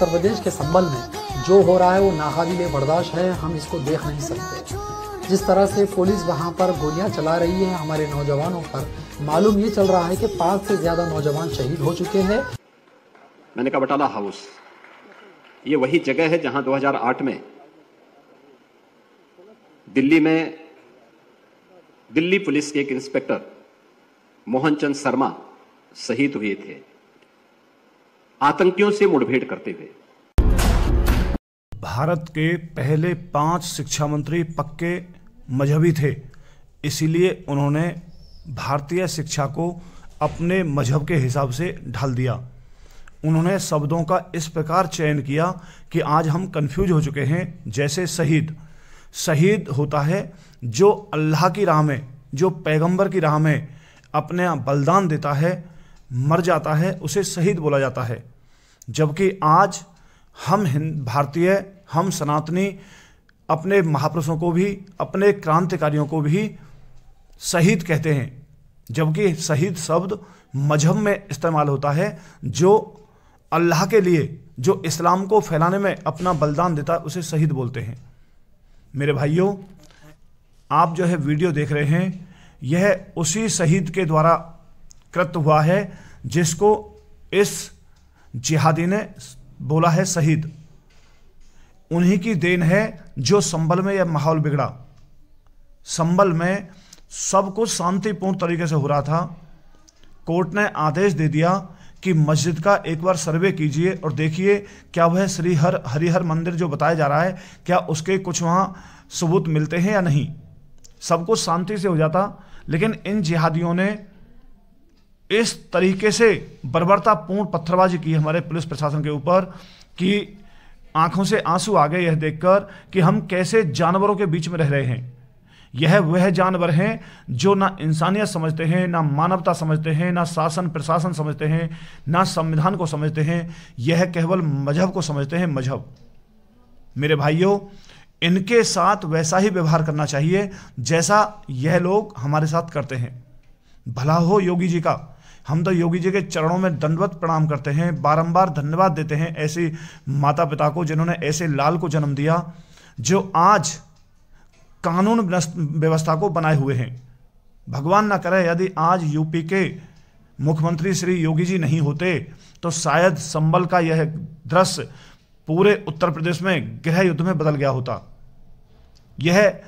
उत्तर प्रदेश के संबल में जो हो रहा है वो नाकाबिले बर्दाश्त है, हम इसको देख नहीं सकते। जिस तरह से पुलिस वहां पर गोलियां चला रही है हमारे नौजवानों पर, मालूम ये चल रहा है कि 5 से ज्यादा नौजवान शहीद हो चुके हैं। मैंने कहा बटाला हाउस ये वही जगह है जहां 2008 में दिल्ली में दिल्ली पुलिस के एक इंस्पेक्टर मोहन चंद शर्मा शहीद हुए थे आतंकियों से मुठभेड़ करते हुए। भारत के पहले 5 शिक्षा मंत्री पक्के मजहबी थे, इसीलिए उन्होंने भारतीय शिक्षा को अपने मजहब के हिसाब से ढाल दिया। उन्होंने शब्दों का इस प्रकार चयन किया कि आज हम कंफ्यूज हो चुके हैं। जैसे शहीद होता है जो अल्लाह की राह में, जो पैगंबर की राह में अपने बलिदान देता है, मर जाता है, उसे शहीद बोला जाता है। जबकि आज हम भारतीय, हम सनातनी अपने महापुरुषों को भी, अपने क्रांतिकारियों को भी शहीद कहते हैं। जबकि शहीद शब्द मजहब में इस्तेमाल होता है, जो अल्लाह के लिए, जो इस्लाम को फैलाने में अपना बलिदान देता है, उसे शहीद बोलते हैं। मेरे भाइयों, आप जो है वीडियो देख रहे हैं, यह उसी शहीद के द्वारा कृत हुआ है जिसको इस जिहादी ने बोला है शहीद। उन्हीं की देन है जो संभल में यह माहौल बिगड़ा। संभल में सब कुछ शांतिपूर्ण तरीके से हो रहा था। कोर्ट ने आदेश दे दिया कि मस्जिद का एक बार सर्वे कीजिए और देखिए क्या वह श्री हरिहर मंदिर जो बताया जा रहा है, क्या उसके कुछ वहाँ सबूत मिलते हैं या नहीं। सब कुछ शांति से हो जाता, लेकिन इन जिहादियों ने इस तरीके से बर्बरतापूर्ण पत्थरबाजी की हमारे पुलिस प्रशासन के ऊपर कि आंखों से आंसू आ गए यह देखकर कि हम कैसे जानवरों के बीच में रह रहे हैं। यह वह जानवर हैं जो ना इंसानियत समझते हैं, ना मानवता समझते हैं, ना शासन प्रशासन समझते हैं, ना संविधान को समझते हैं। यह केवल मजहब को समझते हैं, मजहब। मेरे भाइयों, इनके साथ वैसा ही व्यवहार करना चाहिए जैसा यह लोग हमारे साथ करते हैं। भला हो योगी जी का। हम तो योगी जी के चरणों में दंडवत प्रणाम करते हैं, बारंबार धन्यवाद देते हैं ऐसे माता पिता को जिन्होंने ऐसे लाल को जन्म दिया, जो आज कानून व्यवस्था को बनाए हुए हैं। भगवान ना करे यदि आज यूपी के मुख्यमंत्री श्री योगी जी नहीं होते तो शायद संभल का यह दृश्य पूरे उत्तर प्रदेश में गृह युद्ध में बदल गया होता। यह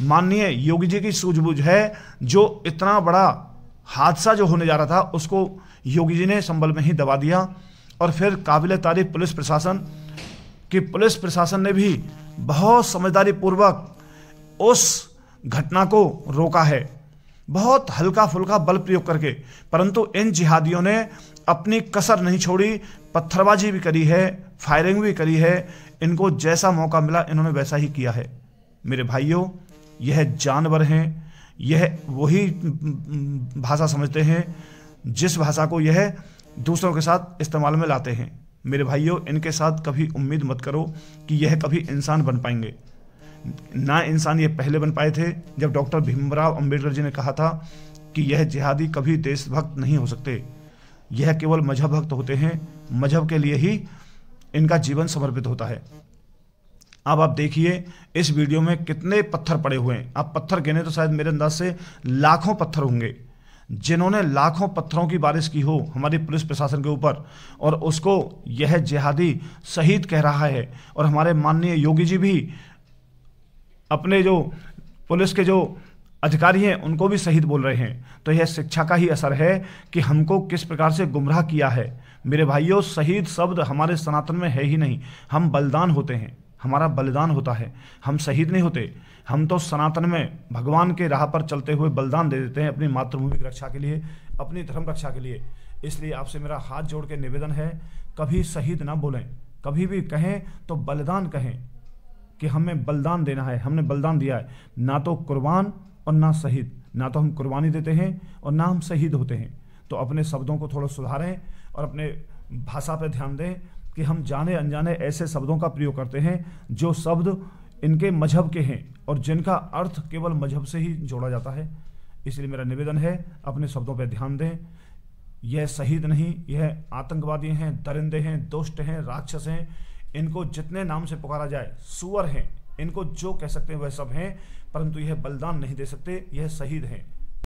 माननीय योगी जी की सूझबूझ है, जो इतना बड़ा हादसा जो होने जा रहा था उसको योगी जी ने संभल में ही दबा दिया। और फिर काबिल तारीफ पुलिस प्रशासन ने भी बहुत समझदारी पूर्वक उस घटना को रोका है, बहुत हल्का फुल्का बल प्रयोग करके। परंतु इन जिहादियों ने अपनी कसर नहीं छोड़ी, पत्थरबाजी भी करी है, फायरिंग भी करी है। इनको जैसा मौका मिला इन्होंने वैसा ही किया है। मेरे भाइयों, यह जानवर हैं, यह वही भाषा समझते हैं जिस भाषा को यह दूसरों के साथ इस्तेमाल में लाते हैं। मेरे भाइयों, इनके साथ कभी उम्मीद मत करो कि यह कभी इंसान बन पाएंगे। ना इंसान ये पहले बन पाए थे जब डॉक्टर भीमराव अंबेडकर जी ने कहा था कि यह जिहादी कभी देशभक्त नहीं हो सकते, यह केवल मजहब भक्त होते हैं, मजहब के लिए ही इनका जीवन समर्पित होता है। अब आप देखिए इस वीडियो में कितने पत्थर पड़े हुए हैं। आप पत्थर गिने तो शायद मेरे अंदाज से लाखों पत्थर होंगे, जिन्होंने लाखों पत्थरों की बारिश की हो हमारी पुलिस प्रशासन के ऊपर, और उसको यह जिहादी शहीद कह रहा है। और हमारे माननीय योगी जी भी अपने जो पुलिस के जो अधिकारी हैं उनको भी शहीद बोल रहे हैं। तो यह शिक्षा का ही असर है कि हमको किस प्रकार से गुमराह किया है। मेरे भाइयों, शहीद शब्द हमारे सनातन में है ही नहीं। हम बलिदान होते हैं, हमारा बलिदान होता है, हम शहीद नहीं होते। हम तो सनातन में भगवान के राह पर चलते हुए बलिदान दे देते हैं अपनी मातृभूमि की रक्षा के लिए, अपनी धर्म रक्षा के लिए। इसलिए आपसे मेरा हाथ जोड़ के निवेदन है, कभी शहीद ना बोलें, कभी भी कहें तो बलिदान कहें कि हमें बलिदान देना है, हमने बलिदान दिया है। ना तो कुर्बान और ना शहीद, ना तो हम कुर्बानी देते हैं और ना हम शहीद होते हैं। तो अपने शब्दों को थोड़ा सुधारें और अपने भाषा पर ध्यान दें कि हम जाने अनजाने ऐसे शब्दों का प्रयोग करते हैं जो शब्द इनके मजहब के हैं और जिनका अर्थ केवल मजहब से ही जोड़ा जाता है। इसलिए मेरा निवेदन है, अपने शब्दों पर ध्यान दें। यह शहीद नहीं, यह आतंकवादी हैं, दरिंदे हैं, दुष्ट हैं, राक्षस हैं, इनको जितने नाम से पुकारा जाए, सुअर हैं, इनको जो कह सकते हैं वह सब हैं, परंतु यह बलिदान नहीं दे सकते, यह शहीद हैं।